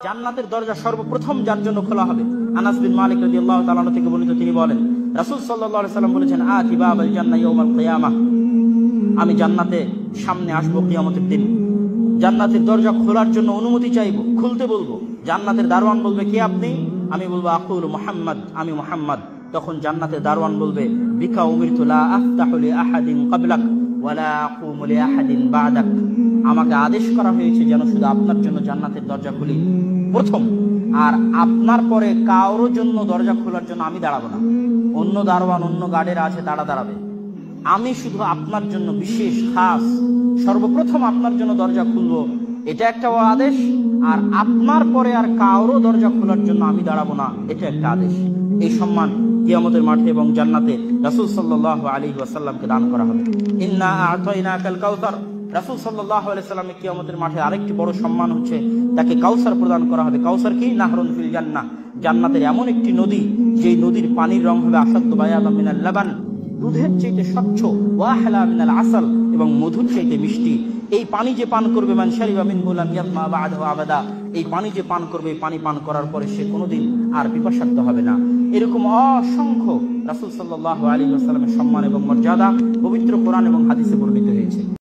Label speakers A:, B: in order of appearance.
A: জান্নাতের দরজা সর্বপ্রথম যার জন্য খোলা হবে, আনাস বিন মালিক রাদিয়াল্লাহু তাআলা থেকে বর্ণিত, তিনি বলেন রাসূল সাল্লাল্লাহু আলাইহি সাল্লাম বলেছেন, আতি বাবাল জান্নাহ ইয়াউমাল কিয়ামাহ, আমি জান্নাতে সামনে আসবো কিয়ামতের দিন, জান্নাতের দরজা খোলার জন্য অনুমতি চাইবো, খুলতে বলবো। জান্নাতের দারওয়ান বলবে, কে আপনি? আমি বলবো, আকুল মুহাম্মদ, আমি মুহাম্মদ। তখন জান্নাতের দারওয়ান বলবে, বিকা উমিরতু লা আফতাহু লি আহাদিন ক্বাবলাক ওয়ালা আকুমু লি আহাদিন বা'দাক, আমাকে আদেশ করা হয়েছে যেন শুধু আপনার জন্য জান্নাতের দরজা খুলি প্রথম, আর আপনার পরে কারোর জন্য দরজা খোলার জন্য আমি দাঁড়াবো না। অন্য দারওয়ান, অন্য গার্ডেরা আছে, তারা দাঁড়াবে, আমি শুধু আপনার জন্য বিশেষ খাস সর্বপ্রথম আপনার জন্য দরজা খুলবো, এটা একটা আদেশ। আর আপনার পরে আর কারো দরজা খোলার জন্য আমি দাঁড়াবো না, এটা একটা আদেশ। এই সম্মান কিয়ামতের মাঠে এবং জান্নাতে রাসূল সাল্লাল্লাহু আলাইহি ওয়াসাল্লামকে দান করা হবে। ইন্না আ'তাইনাকাল কাউসার, রাসূল সাল্লাল্লাহু আলাইহি ওয়াসাল্লামের কিয়ামতের মাঠে আরেকটি বড় সম্মান হচ্ছে তাকে কাউসার প্রদান করা হবে। কাউসার কি? নাহরুন ফিল জান্নাহ, জান্নাতের এমন একটি নদী যেই নদীর পানির রং হবে আসাদ্দু বায়াদাম মিনাল লাবান, দুধের চাইতে স্বচ্ছ, ওয়াহলা মিনাল আসাল, এবং মধুর চাইতে মিষ্টি। এই পানি যে পান করবে, মান শারিবা মিনহু লাম ইয়াতমা বা'দাহু আবাদা, এই পানি যে পান করবে, এই পানি পান করার পরে সে কোনোদিন আর পিপাসার্ত হবে না। এরকম অসংখ্য রাসূল সাল্লাল্লাহু আলাইহি ওয়াসাল্লামের সম্মান এবং মর্যাদা পবিত্র কোরআন এবং হাদিসে বর্ণিত হয়েছে।